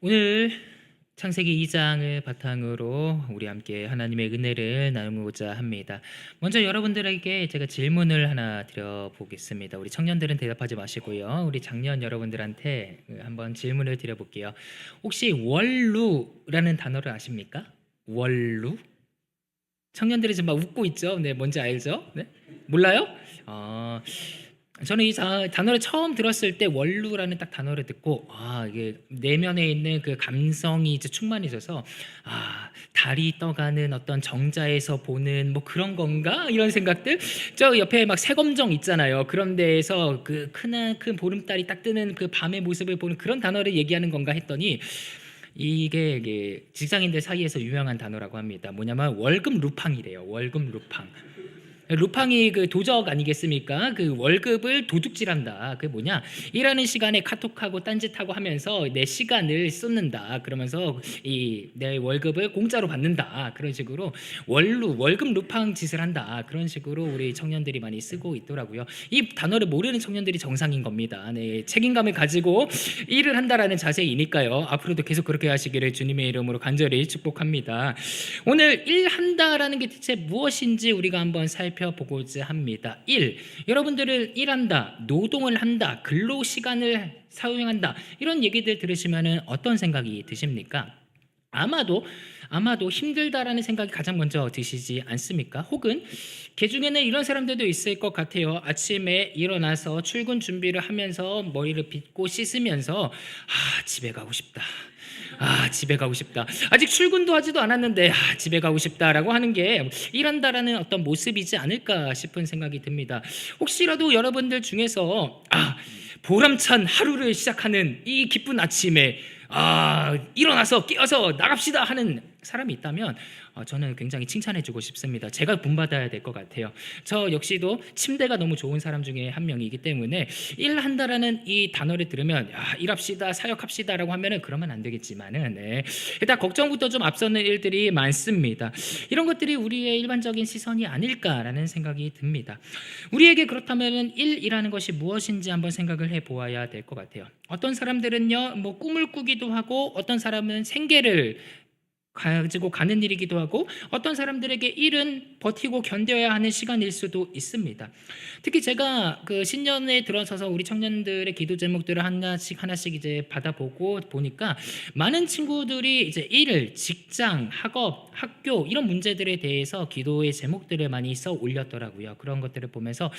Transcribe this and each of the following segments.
오늘 창세기 2장을 바탕으로 우리 함께 하나님의 은혜를 나누고자 합니다. 먼저 여러분들에게 제가 질문을 하나 드려보겠습니다. 우리 청년들은 대답하지 마시고요. 우리 장년 여러분들한테 한번 질문을 드려볼게요. 혹시 원루라는 단어를 아십니까? 원루? 청년들이 지금 막 웃고 있죠? 네, 뭔지 알죠? 네? 몰라요? 어, 저는 이 단어를 처음 들었을 때 원루라는 딱 단어를 듣고 이게 내면에 있는 그 감성이 이제 충만해져서 달이 떠가는 어떤 정자에서 보는 뭐 그런 건가 이런 생각들. 저 옆에 막 새검정 있잖아요. 그런 데에서 그 큰 보름달이 딱 뜨는 그 밤의 모습을 보는 그런 단어를 얘기하는 건가 했더니 이게 직장인들 사이에서 유명한 단어라고 합니다. 뭐냐면 월급 루팡이래요. 월급 루팡. 루팡이 그 도적 아니겠습니까? 그 월급을 도둑질한다. 그게 뭐냐? 일하는 시간에 카톡하고 딴짓하고 하면서 내 시간을 쏟는다. 그러면서 이 내 월급을 공짜로 받는다. 그런 식으로 월급 루팡 짓을 한다. 그런 식으로 우리 청년들이 많이 쓰고 있더라고요. 이 단어를 모르는 청년들이 정상인 겁니다. 네, 책임감을 가지고 일을 한다라는 자세이니까요. 앞으로도 계속 그렇게 하시기를 주님의 이름으로 간절히 축복합니다. 오늘 일한다라는 게 대체 무엇인지 우리가 한번 살펴보고자 합니다. 여러분들을 일한다, 노동을 한다, 근로시간을 사용한다 이런 얘기들 들으시면 어떤 생각이 드십니까? 아마도 힘들다라는 생각이 가장 먼저 드시지 않습니까? 혹은 개 중에는 이런 사람들도 있을 것 같아요. 아침에 일어나서 출근 준비를 하면서 머리를 빗고 씻으면서 집에 가고 싶다. 집에 가고 싶다. 아직 출근도 하지도 않았는데 집에 가고 싶다라고 하는 게 일한다라는 어떤 모습이지 않을까 싶은 생각이 듭니다. 혹시라도 여러분들 중에서 보람찬 하루를 시작하는 이 기쁜 아침에 일어나서 깨어서 나갑시다 하는 사람이 있다면 저는 굉장히 칭찬해주고 싶습니다. 제가 본받아야 될 것 같아요. 저 역시도 침대가 너무 좋은 사람 중에 한 명이기 때문에 일한다라는 이 단어를 들으면 일합시다, 사역합시다라고 하면은 그러면 안 되겠지만은 일단 걱정부터 좀 앞서는 일들이 많습니다. 이런 것들이 우리의 일반적인 시선이 아닐까라는 생각이 듭니다. 우리에게 그렇다면은 일이라는 것이 무엇인지 한번 생각을 해보아야 될 것 같아요. 어떤 사람들은요, 뭐 꿈을 꾸기도 하고 어떤 사람은 생계를 가지고 가는 일이기도 하고 어떤 사람들에게 일은 버티고 견뎌야 하는 시간일 수도 있습니다. 특히 제가 그 신년에 들어서서 우리 청년들의 기도 제목들을 하나씩 이제 받아보고 보니까 많은 친구들이 이제 일, 직장, 학업, 학교 이런 문제들에 대해서 기도의 제목들을 많이 써 올렸더라고요. 그런 것들을 보면서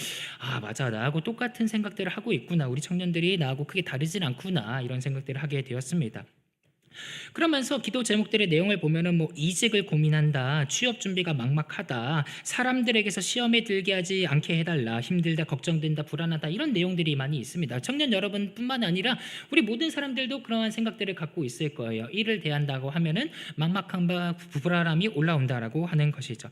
맞아, 나하고 똑같은 생각들을 하고 있구나. 우리 청년들이 나하고 크게 다르진 않구나. 이런 생각들을 하게 되었습니다. 그러면서 기도 제목들의 내용을 보면은 뭐 이직을 고민한다, 취업 준비가 막막하다, 사람들에게서 시험에 들게 하지 않게 해달라, 힘들다, 걱정된다, 불안하다 이런 내용들이 많이 있습니다. 청년 여러분뿐만 아니라 우리 모든 사람들도 그러한 생각들을 갖고 있을 거예요. 일을 대한다고 하면은 막막함과 불안함이 올라온다라고 하는 것이죠.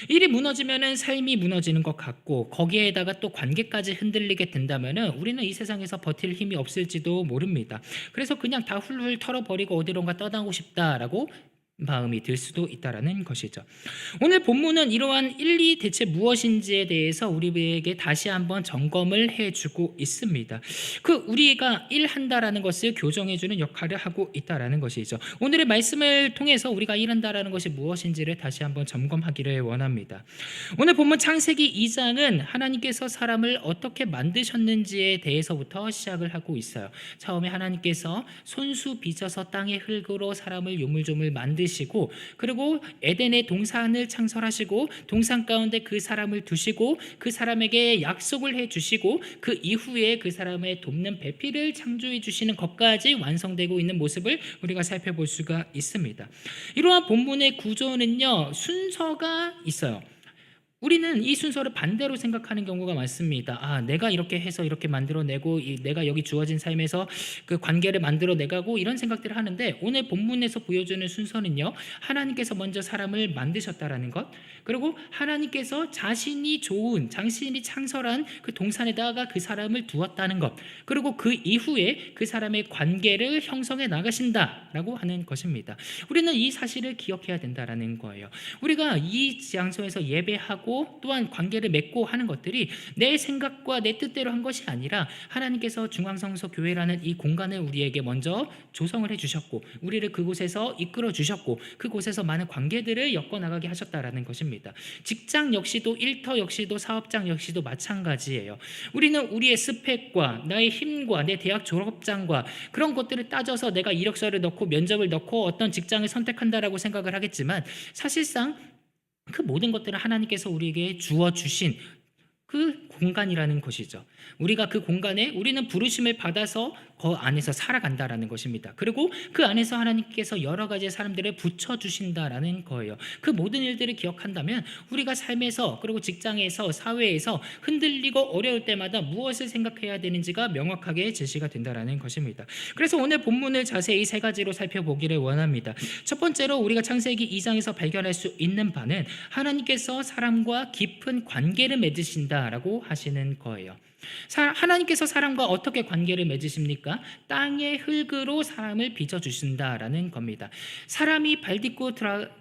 일이 무너지면은 삶이 무너지는 것 같고 거기에다가 또 관계까지 흔들리게 된다면은 우리는 이 세상에서 버틸 힘이 없을지도 모릅니다. 그래서 그냥 다 훌훌 털어버리고 어디론가 떠나고 싶다라고 마음이 들 수도 있다라는 것이죠. 오늘 본문은 이러한 일이 대체 무엇인지에 대해서 우리에게 다시 한번 점검을 해주고 있습니다. 우리가 일한다라는 것을 교정해주는 역할을 하고 있다라는 것이죠. 오늘의 말씀을 통해서 우리가 일한다라는 것이 무엇인지를 다시 한번 점검하기를 원합니다. 오늘 본문 창세기 2장은 하나님께서 사람을 어떻게 만드셨는지에 대해서부터 시작을 하고 있어요. 처음에 하나님께서 손수 빚어서 땅의 흙으로 사람을 요물조물 만드시고 그리고 에덴의 동산을 창설하시고 동산 가운데 그 사람을 두시고 그 사람에게 약속을 해주시고 그 이후에 그 사람의 돕는 배필을 창조해 주시는 것까지 완성되고 있는 모습을 우리가 살펴볼 수가 있습니다. 이러한 본문의 구조는요, 순서가 있어요. 우리는 이 순서를 반대로 생각하는 경우가 많습니다. 내가 이렇게 해서 이렇게 만들어내고 내가 여기 주어진 삶에서 그 관계를 만들어내가고 이런 생각들을 하는데 오늘 본문에서 보여주는 순서는요, 하나님께서 먼저 사람을 만드셨다라는 것, 그리고 하나님께서 자신이 창설한 그 동산에다가 그 사람을 두었다는 것, 그리고 그 이후에 그 사람의 관계를 형성해 나가신다라고 하는 것입니다. 우리는 이 사실을 기억해야 된다라는 거예요. 우리가 이 장소에서 예배하고 갖고 또한 관계를 맺고 하는 것들이 내 생각과 내 뜻대로 한 것이 아니라 하나님께서 중앙성서 교회라는 이 공간을 우리에게 먼저 조성을 해주셨고 우리를 그곳에서 이끌어 주셨고 그곳에서 많은 관계들을 엮어나가게 하셨다라는 것입니다. 직장 역시도 일터 역시도 사업장 역시도 마찬가지예요. 우리는 우리의 스펙과 나의 힘과 내 대학 졸업장과 그런 것들을 따져서 내가 이력서를 넣고 면접을 넣고 어떤 직장을 선택한다라고 생각을 하겠지만 사실상 그 모든 것들을 하나님께서 우리에게 주어 주신 그 공간이라는 것이죠. 우리가 그 공간에 우리는 부르심을 받아서 그 안에서 살아간다라는 것입니다. 그리고 그 안에서 하나님께서 여러 가지 사람들을 붙여주신다라는 거예요. 그 모든 일들을 기억한다면 우리가 삶에서 그리고 직장에서 사회에서 흔들리고 어려울 때마다 무엇을 생각해야 되는지가 명확하게 제시가 된다라는 것입니다. 그래서 오늘 본문을 자세히 세 가지로 살펴보기를 원합니다. 첫 번째로 우리가 창세기 2장에서 발견할 수 있는 바는 하나님께서 사람과 깊은 관계를 맺으신다라고 하시는 거예요. 하나님께서 사람과 어떻게 관계를 맺으십니까? 땅의 흙으로 사람을 빚어주신다라는 겁니다. 사람이 발딛고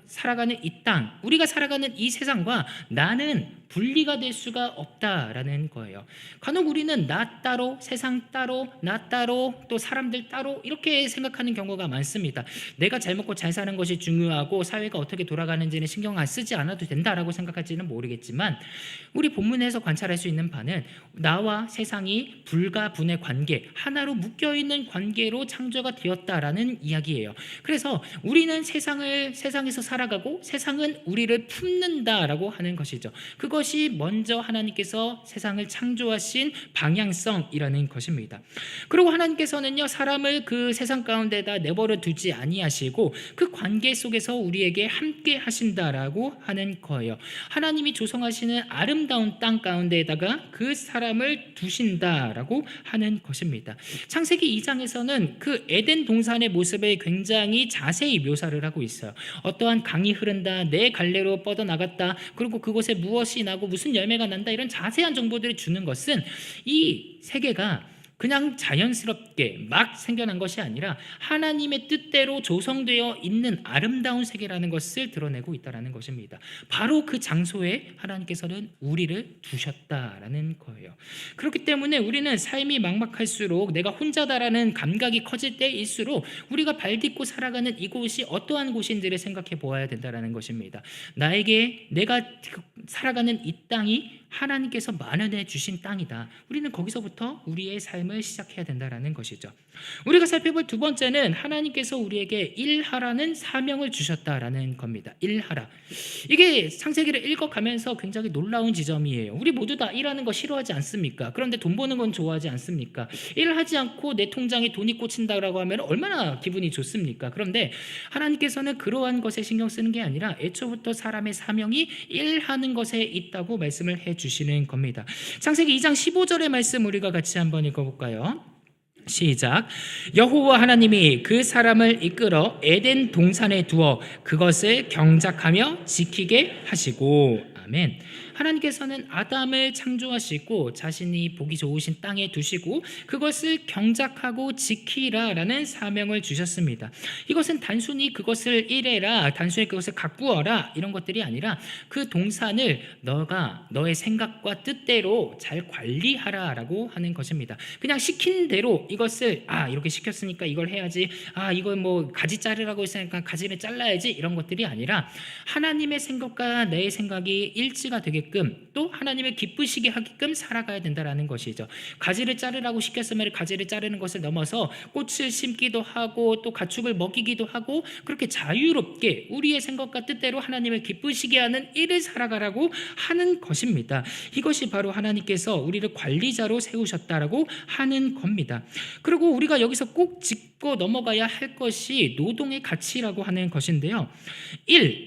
살아가는 이 땅, 우리가 살아가는 이 세상과 나는 분리가 될 수가 없다라는 거예요. 간혹 우리는 나 따로, 세상 따로, 나 따로, 또 사람들 따로 이렇게 생각하는 경우가 많습니다. 내가 잘 먹고 잘 사는 것이 중요하고 사회가 어떻게 돌아가는지는 신경 안 쓰지 않아도 된다라고 생각할지는 모르겠지만 우리 본문에서 관찰할 수 있는 바는 나와 세상이 불가분의 관계, 하나로 묶여있는 관계로 창조가 되었다라는 이야기예요. 그래서 우리는 세상에서 살아가고 세상은 우리를 품는다라고 하는 것이죠. 그것이 먼저 하나님께서 세상을 창조하신 방향성이라는 것입니다. 그리고 하나님께서는요 사람을 그 세상 가운데다 내버려 두지 아니하시고 그 관계 속에서 우리에게 함께 하신다라고 하는 거예요. 하나님이 조성하시는 아름다운 땅 가운데에다가 그 사람을 두신다라고 하는 것입니다. 창세기 2장에서는 그 에덴 동산의 모습을 굉장히 자세히 묘사를 하고 있어요. 어떠한 강이 흐른다, 내 갈래로 뻗어나갔다, 그리고 그곳에 무엇이 나고 무슨 열매가 난다, 이런 자세한 정보들을 주는 것은 이 세계가 그냥 자연스럽게 막 생겨난 것이 아니라 하나님의 뜻대로 조성되어 있는 아름다운 세계라는 것을 드러내고 있다는 것입니다. 바로 그 장소에 하나님께서는 우리를 두셨다라는 거예요. 그렇기 때문에 우리는 삶이 막막할수록 내가 혼자다라는 감각이 커질 때일수록 우리가 발딛고 살아가는 이곳이 어떠한 곳인지를 생각해 보아야 된다는 것입니다. 내가 살아가는 이 땅이 하나님께서 마련해 주신 땅이다. 우리는 거기서부터 우리의 삶을 시작해야 된다는 것이죠. 우리가 살펴볼 두 번째는 하나님께서 우리에게 일하라는 사명을 주셨다라는 겁니다. 일하라. 이게 창세기를 읽어가면서 굉장히 놀라운 지점이에요. 우리 모두 다 일하는 거 싫어하지 않습니까? 그런데 돈 버는 건 좋아하지 않습니까? 일하지 않고 내 통장에 돈이 꽂힌다라고 하면 얼마나 기분이 좋습니까? 그런데 하나님께서는 그러한 것에 신경 쓰는 게 아니라 애초부터 사람의 사명이 일하는 것에 있다고 말씀을 해주시는 겁니다. 창세기 2장 15절의 말씀 우리가 같이 한번 읽어볼까요? 시작. 여호와 하나님이 그 사람을 이끌어 에덴 동산에 두어 그것을 경작하며 지키게 하시고. 아멘. 하나님께서는 아담을 창조하시고 자신이 보기 좋으신 땅에 두시고 그것을 경작하고 지키라라는 사명을 주셨습니다. 이것은 단순히 그것을 일해라, 단순히 그것을 가꾸어라 이런 것들이 아니라 그 동산을 너가 너의 생각과 뜻대로 잘 관리하라라고 하는 것입니다. 그냥 시킨 대로 이것을 이렇게 시켰으니까 이걸 해야지, 이걸 뭐 가지 자르라고 했으니까 가지를 잘라야지, 이런 것들이 아니라 하나님의 생각과 내 생각이 일치가 되게끔 또 하나님을 기쁘시게 하게끔 살아가야 된다는 것이죠. 가지를 자르라고 시켰으면 가지를 자르는 것을 넘어서 꽃을 심기도 하고 또 가축을 먹이기도 하고 그렇게 자유롭게 우리의 생각과 뜻대로 하나님을 기쁘시게 하는 일을 살아가라고 하는 것입니다. 이것이 바로 하나님께서 우리를 관리자로 세우셨다라고 하는 겁니다. 그리고 우리가 여기서 꼭 짚고 넘어가야 할 것이 노동의 가치라고 하는 것인데요.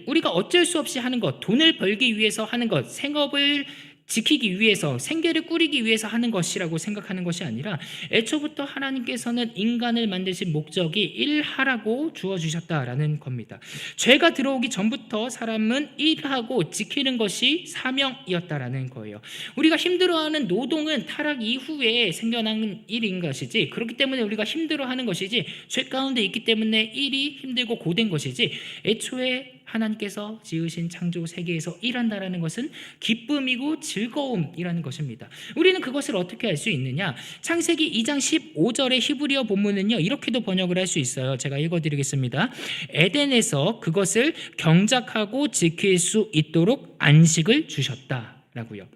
우리가 어쩔 수 없이 하는 것, 돈을 벌기 위해서 하는 것, 생업을 지키기 위해서, 생계를 꾸리기 위해서 하는 것이라고 생각하는 것이 아니라 애초부터 하나님께서는 인간을 만드신 목적이 일하라고 주어주셨다라는 겁니다. 죄가 들어오기 전부터 사람은 일하고 지키는 것이 사명이었다라는 거예요. 우리가 힘들어하는 노동은 타락 이후에 생겨난 일인 것이지, 그렇기 때문에 우리가 힘들어하는 것이지, 죄 가운데 있기 때문에 일이 힘들고 고된 것이지, 애초에 하나님께서 지으신 창조 세계에서 일한다라는 것은 기쁨이고 즐거움이라는 것입니다. 우리는 그것을 어떻게 알 수 있느냐? 창세기 2장 15절의 히브리어 본문은요, 이렇게도 번역을 할 수 있어요. 제가 읽어드리겠습니다. 에덴에서 그것을 경작하고 지킬 수 있도록 안식을 주셨다라고요.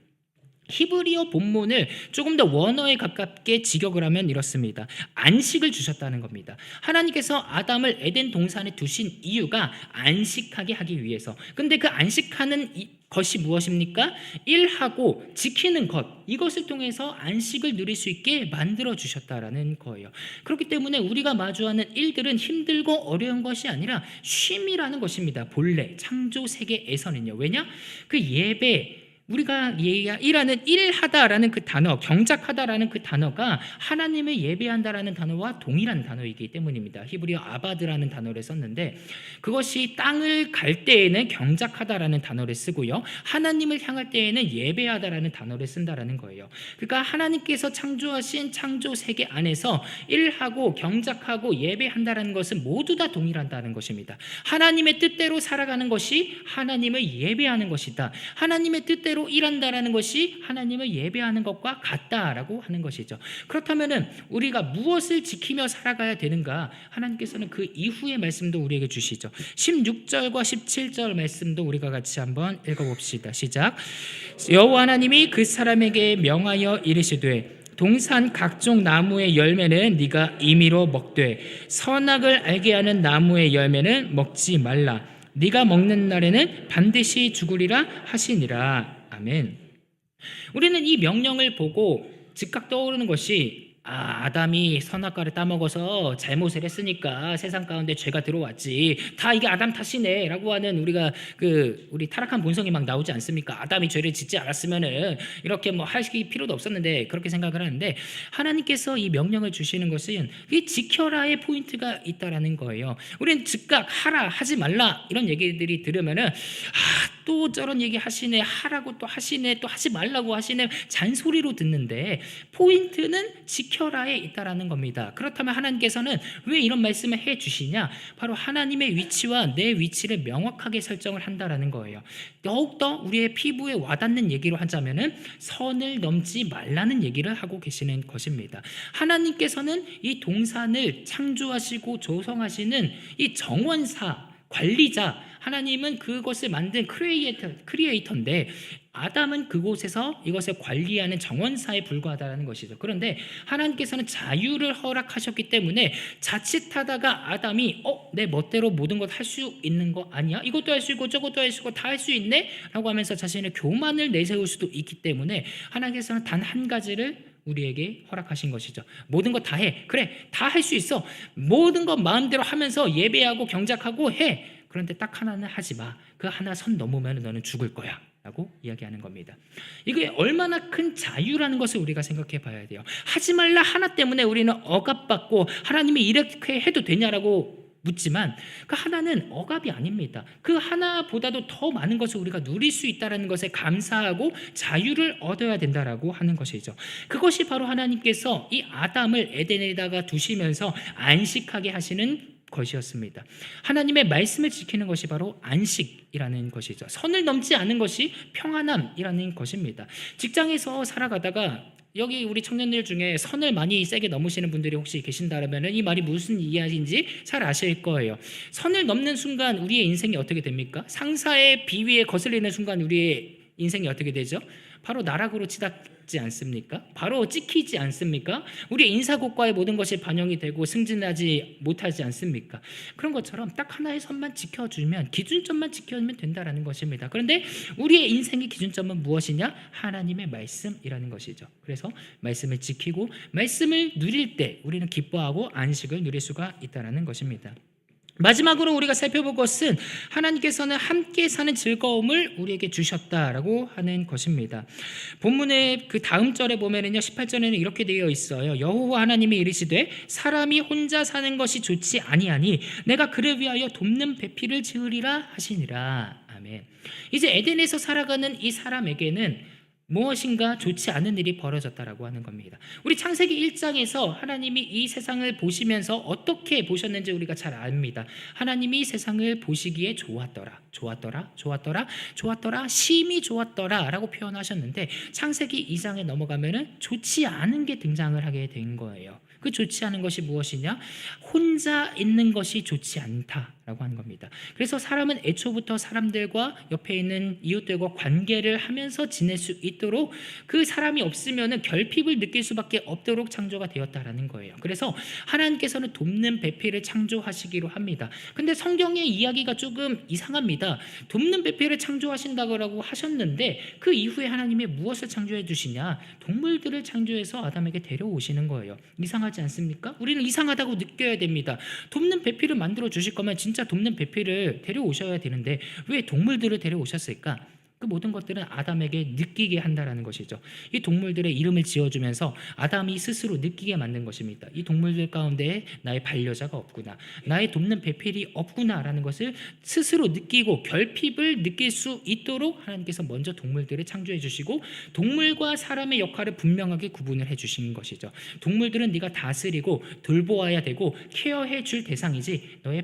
히브리어 본문을 조금 더 원어에 가깝게 직역을 하면 이렇습니다. 안식을 주셨다는 겁니다. 하나님께서 아담을 에덴 동산에 두신 이유가 안식하게 하기 위해서. 근데 그 안식하는 것이 무엇입니까? 일하고 지키는 것, 이것을 통해서 안식을 누릴 수 있게 만들어 주셨다라는 거예요. 그렇기 때문에 우리가 마주하는 일들은 힘들고 어려운 것이 아니라 쉼이라는 것입니다. 본래 창조 세계에서는요. 왜냐? 그 예배, 우리가 일하는 일하다라는 그 단어, 경작하다라는 그 단어가 하나님을 예배한다라는 단어와 동일한 단어이기 때문입니다. 히브리어 아바드라는 단어를 썼는데, 그것이 땅을 갈 때에는 경작하다라는 단어를 쓰고요, 하나님을 향할 때에는 예배하다라는 단어를 쓴다라는 거예요. 그러니까 하나님께서 창조하신 창조 세계 안에서 일하고 경작하고 예배한다라는 것은 모두 다 동일한다는 것입니다. 하나님의 뜻대로 살아가는 것이 하나님을 예배하는 것이다. 하나님의 뜻대로 일한다라는 것이 하나님을 예배하는 것과 같다라고 하는 것이죠. 그렇다면 우리가 무엇을 지키며 살아가야 되는가? 하나님께서는 그 이후의 말씀도 우리에게 주시죠. 16절과 17절 말씀도 우리가 같이 한번 읽어봅시다. 시작. 여호와 하나님이 그 사람에게 명하여 이르시되 동산 각종 나무의 열매는 네가 임의로 먹되 선악을 알게 하는 나무의 열매는 먹지 말라. 네가 먹는 날에는 반드시 죽으리라 하시니라. 아멘. 우리는 이 명령을 보고 즉각 떠오르는 것이, 아담이 선악과를 따먹어서 잘못을 했으니까 세상 가운데 죄가 들어왔지, 다 이게 아담 탓이네 라고 하는, 우리 타락한 본성이 막 나오지 않습니까? 아담이 죄를 짓지 않았으면은 이렇게 뭐 할 필요도 없었는데, 그렇게 생각을 하는데, 하나님께서 이 명령을 주시는 것은 이 지켜라의 포인트가 있다라는 거예요. 우리는 즉각 하라, 하지 말라 이런 얘기들이 들으면은 또 저런 얘기 하시네, 하라고 또 하시네, 또 하지 말라고 하시네, 잔소리로 듣는데, 포인트는 지켜라에 있다라는 겁니다. 그렇다면 하나님께서는 왜 이런 말씀을 해 주시냐? 바로 하나님의 위치와 내 위치를 명확하게 설정을 한다라는 거예요. 더욱더 우리의 피부에 와닿는 얘기로 하자면은 선을 넘지 말라는 얘기를 하고 계시는 것입니다. 하나님께서는 이 동산을 창조하시고 조성하시는 이 정원사, 관리자, 하나님은 그것을 만든 크리에이터인데, 아담은 그곳에서 이것을 관리하는 정원사에 불과하다는 것이죠. 그런데 하나님께서는 자유를 허락하셨기 때문에 자칫하다가 아담이 내 멋대로 모든 것 할 수 있는 거 아니야? 이것도 할 수 있고 저것도 할 수 있고 다 할 수 있네? 라고 하면서 자신의 교만을 내세울 수도 있기 때문에 하나님께서는 단 한 가지를 우리에게 허락하신 것이죠. 모든 것 다 해. 그래, 다 할 수 있어. 모든 것 마음대로 하면서 예배하고 경작하고 해. 그런데 딱 하나는 하지 마. 그 하나 선 넘으면 너는 죽을 거야 라고 이야기하는 겁니다. 이게 얼마나 큰 자유라는 것을 우리가 생각해 봐야 돼요. 하지 말라 하나 때문에 우리는 억압받고 하나님이 이렇게 해도 되냐라고 묻지만, 그 하나는 억압이 아닙니다. 그 하나보다도 더 많은 것을 우리가 누릴 수 있다는 것에 감사하고 자유를 얻어야 된다라고 하는 것이죠. 그것이 바로 하나님께서 이 아담을 에덴에다가 두시면서 안식하게 하시는 것이었습니다. 하나님의 말씀을 지키는 것이 바로 안식이라는 것이죠. 선을 넘지 않는 것이 평안함이라는 것입니다. 직장에서 살아가다가 여기 우리 청년들 중에 선을 많이 세게 넘으시는 분들이 혹시 계신다면 이 말이 무슨 이야기인지 잘 아실 거예요. 선을 넘는 순간 우리의 인생이 어떻게 됩니까? 상사의 비위에 거슬리는 순간 우리의 인생이 어떻게 되죠? 바로 나락으로 치닫지 않습니까? 바로 찍히지 않습니까? 우리의 인사고과의 모든 것이 반영이 되고 승진하지 못하지 않습니까? 그런 것처럼 딱 하나의 선만 지켜주면, 기준점만 지켜주면 된다라는 것입니다. 그런데 우리의 인생의 기준점은 무엇이냐? 하나님의 말씀이라는 것이죠. 그래서 말씀을 지키고 말씀을 누릴 때 우리는 기뻐하고 안식을 누릴 수가 있다는 것입니다. 마지막으로 우리가 살펴볼 것은 하나님께서는 함께 사는 즐거움을 우리에게 주셨다라고 하는 것입니다. 본문의 그 다음 절에 보면은요, 18절에는 이렇게 되어 있어요. 여호와 하나님이 이르시되 사람이 혼자 사는 것이 좋지 아니하니 내가 그를 위하여 돕는 배필을 지으리라 하시니라. 아멘. 이제 에덴에서 살아가는 이 사람에게는 무엇인가 좋지 않은 일이 벌어졌다라고 하는 겁니다. 우리 창세기 1장에서 하나님이 이 세상을 보시면서 어떻게 보셨는지 우리가 잘 압니다. 하나님이 세상을 보시기에 좋았더라, 좋았더라, 좋았더라, 좋았더라, 심히 좋았더라 라고 표현하셨는데, 창세기 2장에 넘어가면은 좋지 않은 게 등장을 하게 된 거예요. 그 좋지 않은 것이 무엇이냐? 혼자 있는 것이 좋지 않다라고 하는 겁니다. 그래서 사람은 애초부터 사람들과 옆에 있는 이웃들과 관계를 하면서 지낼 수 있도록, 그 사람이 없으면 결핍을 느낄 수밖에 없도록 창조가 되었다라는 거예요. 그래서 하나님께서는 돕는 배필을 창조하시기로 합니다. 근데 성경의 이야기가 조금 이상합니다. 돕는 배필을 창조하신다고 하셨는데 그 이후에 하나님이 무엇을 창조해 주시냐? 동물들을 창조해서 아담에게 데려오시는 거예요. 이상하지 않습니까? 우리는 이상하다고 느껴야 됩니다. 돕는 배필을 만들어 주실 거면 진짜 돕는 배필을 데려오셔야 되는데 왜 동물들을 데려오셨을까? 그 모든 것들은 아담에게 느끼게 한다라는 것이죠. 이 동물들의 이름을 지어주면서 아담이 스스로 느끼게 만든 것입니다. 이 동물들 가운데 나의 반려자가 없구나, 나의 돕는 배필이 없구나라는 것을 스스로 느끼고 결핍을 느낄 수 있도록 하나님께서 먼저 동물들을 창조해 주시고, 동물과 사람의 역할을 분명하게 구분을 해 주신 것이죠. 동물들은 네가 다스리고 돌보아야 되고 케어해 줄 대상이지 너의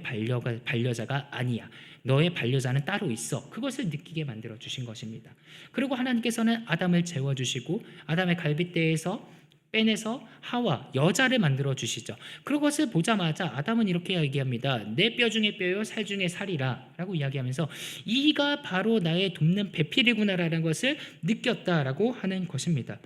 반려자가 아니야. 너의 반려자는 따로 있어. 그것을 느끼게 만들어 주신 것입니다. 그리고 하나님께서는 아담을 재워주시고 아담의 갈빗대에서 빼내서 하와, 여자를 만들어 주시죠. 그것을 보자마자 아담은 이렇게 얘기합니다. 내 뼈 중에 뼈요, 살 중에 살이라 라고 이야기하면서 이가 바로 나의 돕는 배필이구나라는 것을 느꼈다라고 하는 것입니다.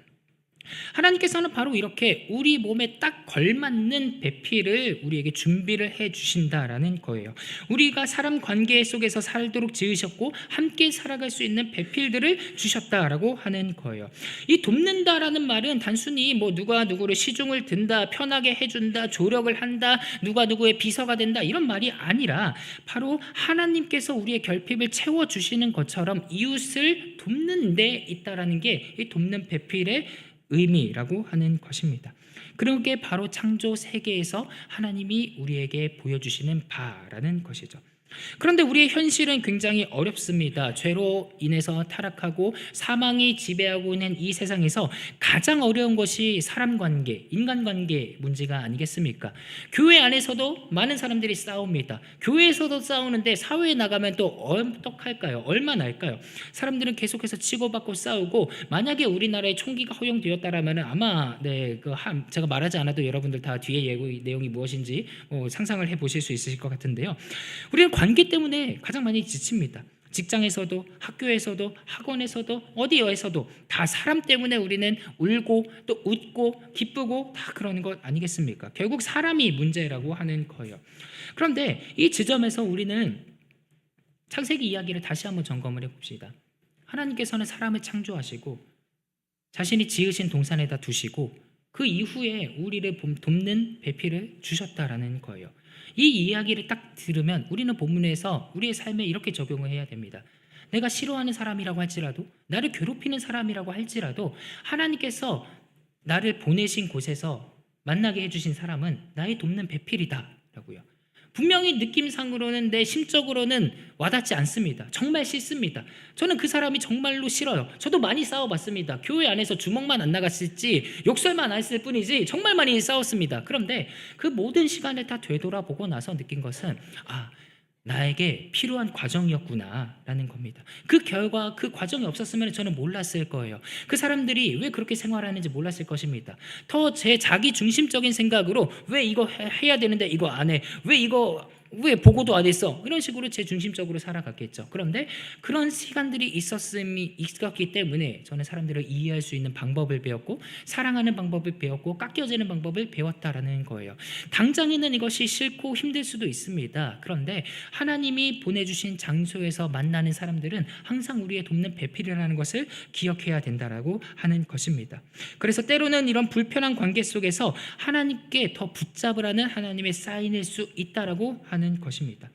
하나님께서는 바로 이렇게 우리 몸에 딱 걸맞는 배필을 우리에게 준비를 해 주신다라는 거예요. 우리가 사람 관계 속에서 살도록 지으셨고 함께 살아갈 수 있는 배필들을 주셨다라고 하는 거예요. 이 돕는다라는 말은 단순히 뭐 누가 누구를 시중을 든다, 편하게 해준다, 조력을 한다, 누가 누구의 비서가 된다 이런 말이 아니라 바로 하나님께서 우리의 결핍을 채워주시는 것처럼 이웃을 돕는 데 있다라는 게 이 돕는 배필의 의미라고 하는 것입니다. 그런 게 바로 창조 세계에서 하나님이 우리에게 보여주시는 바라는 것이죠. 그런데 우리의 현실은 굉장히 어렵습니다. 죄로 인해서 타락하고 사망이 지배하고 있는 이 세상에서 가장 어려운 것이 사람관계, 인간관계 문제가 아니겠습니까? 교회 안에서도 많은 사람들이 싸웁니다. 교회에서도 싸우는데 사회에 나가면 또 어떡할까요? 얼마나 할까요? 사람들은 계속해서 치고받고 싸우고, 만약에 우리나라에 총기가 허용되었다라면 아마 제가 말하지 않아도 여러분들 다 뒤에 내용이 무엇인지 상상을 해보실 수 있으실 것 같은데요. 우리는 관계 때문에 가장 많이 지칩니다. 직장에서도, 학교에서도, 학원에서도, 어디에서도 다 사람 때문에 우리는 울고 또 웃고 기쁘고 다 그러는 것 아니겠습니까? 결국 사람이 문제라고 하는 거예요. 그런데 이 지점에서 우리는 창세기 이야기를 다시 한번 점검을 해봅시다. 하나님께서는 사람을 창조하시고 자신이 지으신 동산에다 두시고 그 이후에 우리를 돕는 배필을 주셨다라는 거예요. 이 이야기를 딱 들으면 우리는 본문에서 우리의 삶에 이렇게 적용을 해야 됩니다. 내가 싫어하는 사람이라고 할지라도, 나를 괴롭히는 사람이라고 할지라도 하나님께서 나를 보내신 곳에서 만나게 해주신 사람은 나의 돕는 배필이다 라고요. 분명히 느낌상으로는, 내 심적으로는 와닿지 않습니다. 정말 싫습니다. 저는 그 사람이 정말로 싫어요. 저도 많이 싸워봤습니다. 교회 안에서 주먹만 안 나갔을지 욕설만 안 했을 뿐이지 정말 많이 싸웠습니다. 그런데 그 모든 시간을 다 되돌아보고 나서 느낀 것은 나에게 필요한 과정이었구나 라는 겁니다. 그 결과, 그 과정이 없었으면 저는 몰랐을 거예요. 그 사람들이 왜 그렇게 생활하는지 몰랐을 것입니다. 더 제 자기 중심적인 생각으로 왜 이거 해야 되는데 이거 안 해, 왜 보고도 안 했어, 이런 식으로 제 중심적으로 살아갔겠죠. 그런데 그런 시간들이 있었기 때문에 저는 사람들을 이해할 수 있는 방법을 배웠고, 사랑하는 방법을 배웠고, 깎여지는 방법을 배웠다라는 거예요. 당장에는 이것이 싫고 힘들 수도 있습니다. 그런데 하나님이 보내주신 장소에서 만나는 사람들은 항상 우리의 돕는 배필이라는 것을 기억해야 된다라고 하는 것입니다. 그래서 때로는 이런 불편한 관계 속에서 하나님께 더 붙잡으라는 하나님의 사인일 수 있다라고 하는 것입니다.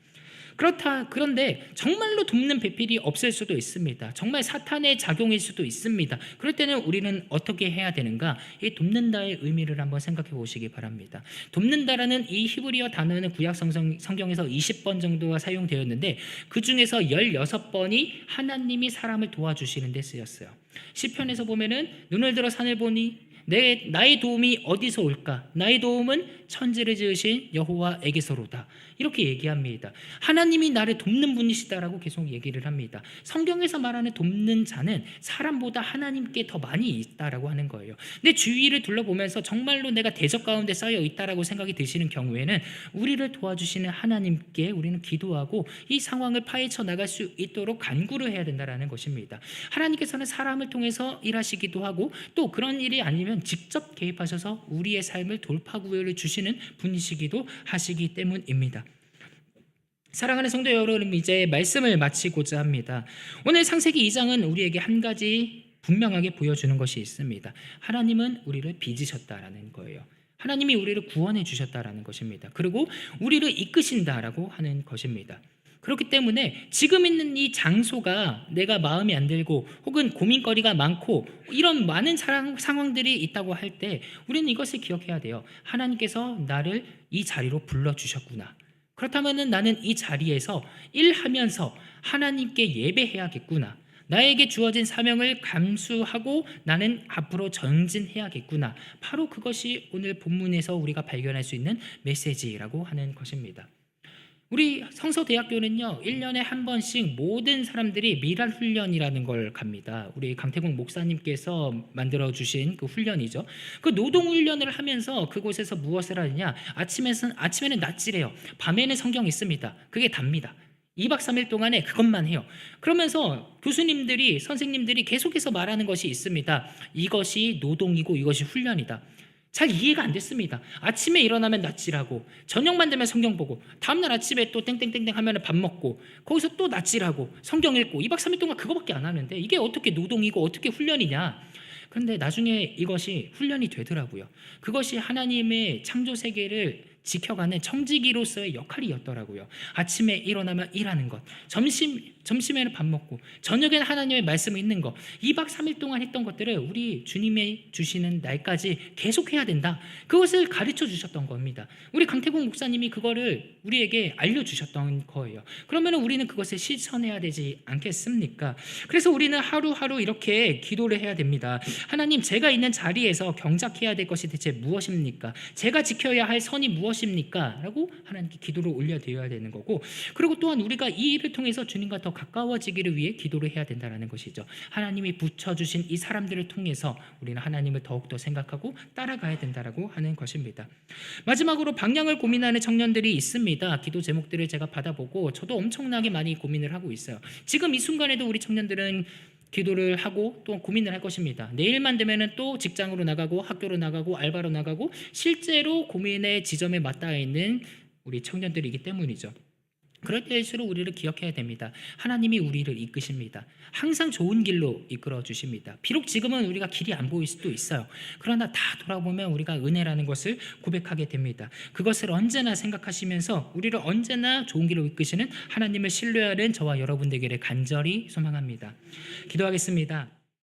그런데 정말로 돕는 배필이 없을 수도 있습니다. 정말 사탄의 작용일 수도 있습니다. 그럴 때는 우리는 어떻게 해야 되는가? 이 돕는다의 의미를 한번 생각해 보시기 바랍니다. 돕는다라는 이 히브리어 단어는 구약 성경에서 20번 정도가 사용되었는데 그 중에서 16번이 하나님이 사람을 도와주시는 데 쓰였어요. 시편에서 보면은 눈을 들어 산을 보니 나의 도움이 어디서 올까? 나의 도움은 천지를 지으신 여호와에게서로다. 이렇게 얘기합니다. 하나님이 나를 돕는 분이시다라고 계속 얘기를 합니다. 성경에서 말하는 돕는 자는 사람보다 하나님께 더 많이 있다라고 하는 거예요. 내 주위를 둘러보면서 정말로 내가 대적 가운데 쌓여 있다라고 생각이 드시는 경우에는 우리를 도와주시는 하나님께 우리는 기도하고 이 상황을 파헤쳐 나갈 수 있도록 간구를 해야 된다라는 것입니다. 하나님께서는 사람을 통해서 일하시기도 하고 또 그런 일이 아니면 직접 개입하셔서 우리의 삶을 돌파구를 주시는 분이시기도 하시기 때문입니다. 사랑하는 성도 여러분, 이제 말씀을 마치고자 합니다. 오늘 창세기 2장은 우리에게 한 가지 분명하게 보여주는 것이 있습니다. 하나님은 우리를 빚으셨다라는 거예요. 하나님이 우리를 구원해 주셨다라는 것입니다. 그리고 우리를 이끄신다라고 하는 것입니다. 그렇기 때문에 지금 있는 이 장소가 내가 마음에 안 들고 혹은 고민거리가 많고 이런 많은 상황들이 있다고 할 때 우리는 이것을 기억해야 돼요. 하나님께서 나를 이 자리로 불러주셨구나. 그렇다면 나는 이 자리에서 일하면서 하나님께 예배해야겠구나. 나에게 주어진 사명을 감수하고 나는 앞으로 전진해야겠구나. 바로 그것이 오늘 본문에서 우리가 발견할 수 있는 메시지라고 하는 것입니다. 우리 성서대학교는요 1년에 한 번씩 모든 사람들이 미랄 훈련이라는 걸 갑니다. 우리 강태국 목사님께서 만들어주신 그 훈련이죠. 그 노동 훈련을 하면서 그곳에서 무엇을 하느냐, 아침에는 낯질해요. 밤에는 성경 있습니다. 그게 답니다. 2박 3일 동안에 그것만 해요. 그러면서 교수님들이 선생님들이 계속해서 말하는 것이 있습니다. 이것이 노동이고 이것이 훈련이다. 잘 이해가 안 됐습니다. 아침에 일어나면 낯질하고 저녁만 되면 성경 보고 다음날 아침에 또 땡땡땡땡 하면 밥 먹고 거기서 또 낯질하고 성경 읽고 2박 3일 동안 그거밖에 안 하는데 이게 어떻게 노동이고 어떻게 훈련이냐. 그런데 나중에 이것이 훈련이 되더라고요. 그것이 하나님의 창조 세계를 지켜가는 청지기로서의 역할이었더라고요. 아침에 일어나면 일하는 것, 점심에는 밥 먹고 저녁에는 하나님의 말씀을 읽는 것, 2박 3일 동안 했던 것들을 우리 주님이 주시는 날까지 계속해야 된다. 그것을 가르쳐 주셨던 겁니다. 우리 강태공 목사님이 그거를 우리에게 알려주셨던 거예요. 그러면 우리는 그것을 실천해야 되지 않겠습니까? 그래서 우리는 하루하루 이렇게 기도를 해야 됩니다. 하나님, 제가 있는 자리에서 경작해야 될 것이 대체 무엇입니까? 제가 지켜야 할 선이 무엇입니까? 라고 하나님께 기도를 올려드려야 되는 거고, 그리고 또한 우리가 이 일을 통해서 주님과 더 가까워지기를 위해 기도를 해야 된다는 것이죠. 하나님이 붙여주신 이 사람들을 통해서 우리는 하나님을 더욱더 생각하고 따라가야 된다고 하는 것입니다. 마지막으로 방향을 고민하는 청년들이 있습니다. 기도 제목들을 제가 받아보고 저도 엄청나게 많이 고민을 하고 있어요. 지금 이 순간에도 우리 청년들은 기도를 하고 또 고민을 할 것입니다. 내일만 되면은 또 직장으로 나가고 학교로 나가고 알바로 나가고 실제로 고민의 지점에 맞닿아 있는 우리 청년들이기 때문이죠. 그럴 때일수록 우리를 기억해야 됩니다. 하나님이 우리를 이끄십니다. 항상 좋은 길로 이끌어 주십니다. 비록 지금은 우리가 길이 안 보일 수도 있어요. 그러나 다 돌아보면 우리가 은혜라는 것을 고백하게 됩니다. 그것을 언제나 생각하시면서 우리를 언제나 좋은 길로 이끄시는 하나님을 신뢰하는 저와 여러분 되기를 간절히 소망합니다. 기도하겠습니다.